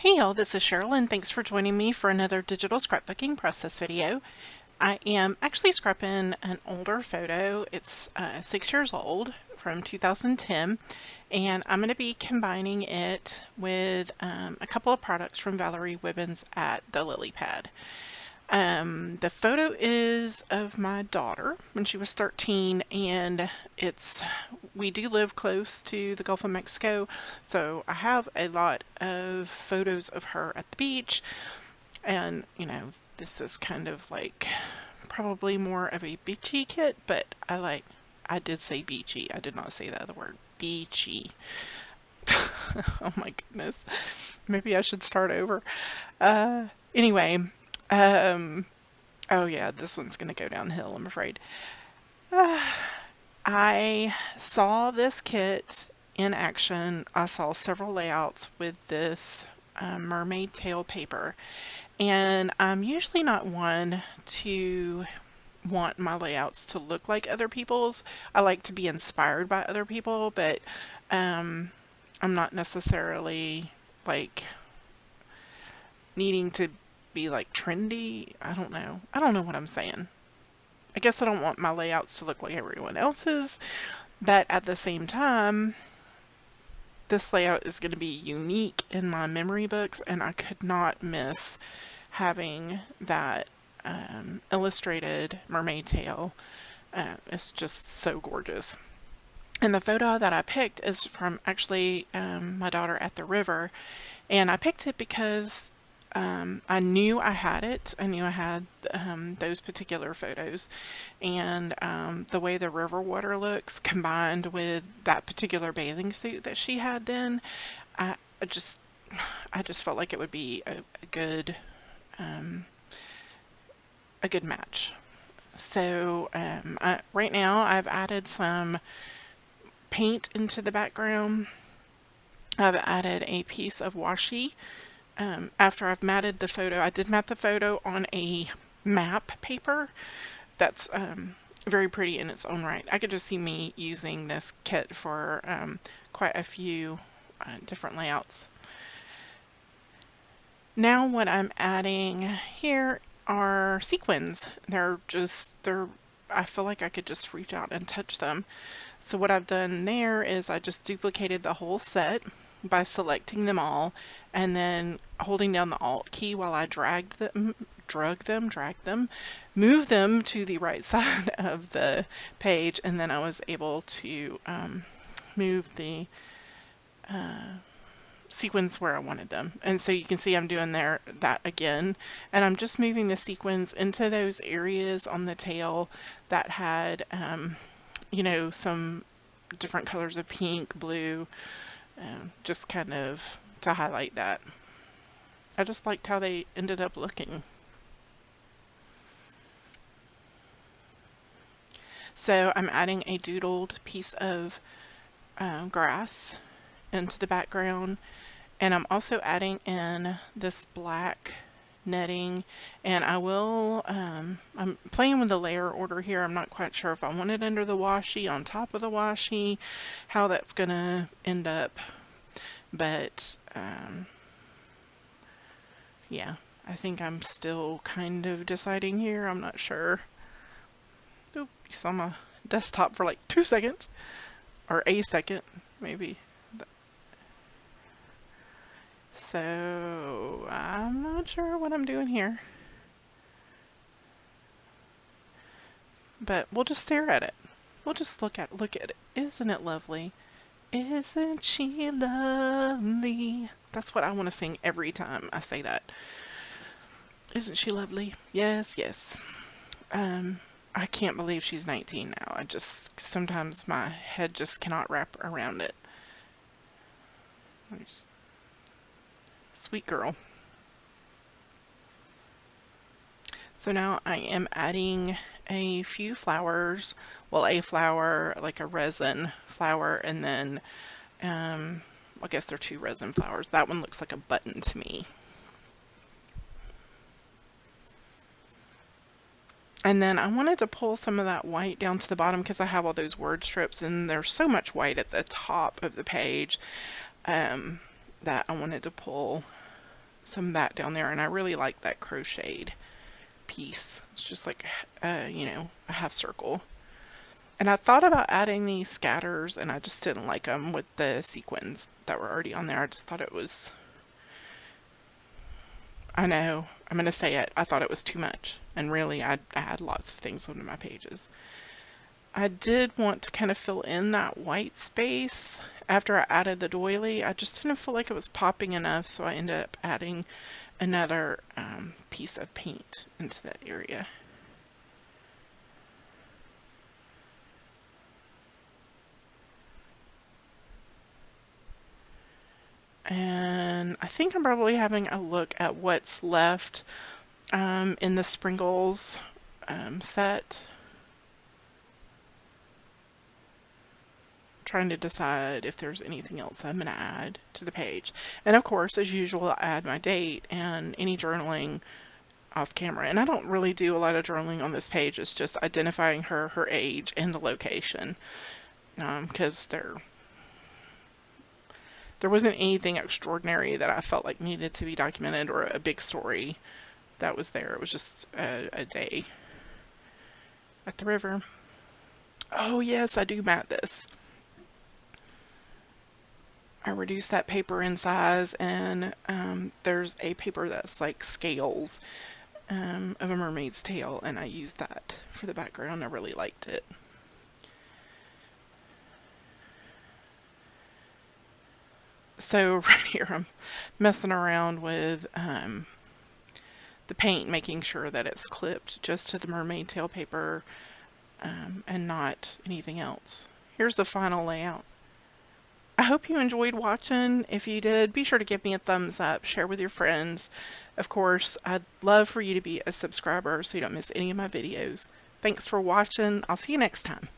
Hey y'all, this is Cheryl and thanks for joining me for another digital scrapbooking process video. I am actually scrapping an older photo. It's 6 years old from 2010 and I'm going to be combining it with a couple of products from Valorie Wibbens at the Lily Pad. The photo is of my daughter when she was 13 and we do live close to the Gulf of Mexico, so I have a lot of photos of her at the beach, and this is kind of like probably more of a beachy kit, but I did say beachy, I did not say the other word, beachy. Oh my goodness, maybe I should start over. Anyway, oh yeah, this one's gonna go downhill, I'm afraid. I saw this kit in action. I saw several layouts with this mermaid tail paper, and I'm usually not one to want my layouts to look like other people's. I like to be inspired by other people, but I'm not necessarily like needing to be like trendy. I don't know. I don't know what I'm saying. I guess I don't want my layouts to look like everyone else's, but at the same time, this layout is going to be unique in my memory books, and I could not miss having that illustrated mermaid tail. It's just so gorgeous. And the photo that I picked is from actually my daughter at the river, and I picked it because I knew I had it. I knew I had those particular photos, and the way the river water looks combined with that particular bathing suit that she had then, I just felt like it would be a good match. So right now I've added some paint into the background. I've added a piece of washi. After I've matted the photo, I did mat the photo on a map paper that's very pretty in its own right. I could just see me using this kit for quite a few different layouts. Now what I'm adding here are sequins. I feel like I could just reach out and touch them. So what I've done there is I just duplicated the whole set by selecting them all and then holding down the Alt key while I drag them, move them to the right side of the page, and then I was able to move the sequins where I wanted them. And so you can see I'm doing that again, and I'm just moving the sequins into those areas on the tail that had some different colors of pink, blue, just kind of to highlight that. I just liked how they ended up looking. So I'm adding a doodled piece of grass into the background, and I'm also adding in this black netting, and I'm playing with the layer order here. I'm not quite sure if I want it under the washi, on top of the washi, how that's gonna end up, but yeah, I think I'm still kind of deciding here. I'm not sure. Oop, you saw my desktop for like 2 seconds, or a second maybe. So I'm not sure what I'm doing here, but we'll just stare at it. We'll just look at it. Isn't it lovely? Isn't she lovely? That's what I want to sing every time I say that. Isn't she lovely? Yes, yes. I can't believe she's 19 now. Sometimes my head just cannot wrap around it. Sweet girl. So now I am adding a few flowers. Well, a flower, like a resin flower, and then I guess they're 2 resin flowers. That one looks like a button to me. And then I wanted to pull some of that white down to the bottom because I have all those word strips and there's so much white at the top of the page that I wanted to pull some of that down there, and I really like that crocheted piece. It's just like, you know, a half circle. And I thought about adding these scatters, and I just didn't like them with the sequins that were already on there. I just thought it was, I know, I'm going to say it, I thought it was too much. And really, I had lots of things on my pages. I did want to kind of fill in that white space after I added the doily. I just didn't feel like it was popping enough, so I ended up adding another piece of paint into that area. And I think I'm probably having a look at what's left in the sprinkles set. Trying to decide if there's anything else I'm going to add to the page. And of course, as usual, I add my date and any journaling off camera. And I don't really do a lot of journaling on this page. It's just identifying her age, and the location. Because there wasn't anything extraordinary that I felt like needed to be documented, or a big story that was there. It was just a day at the river. Oh yes, I do mat this. I reduced that paper in size, and there's a paper that's like scales of a mermaid's tail, and I used that for the background. I really liked it. So right here I'm messing around with the paint, making sure that it's clipped just to the mermaid tail paper and not anything else. Here's the final layout. I hope you enjoyed watching. If you did, be sure to give me a thumbs up, share with your friends. Of course, I'd love for you to be a subscriber so you don't miss any of my videos. Thanks for watching. I'll see you next time.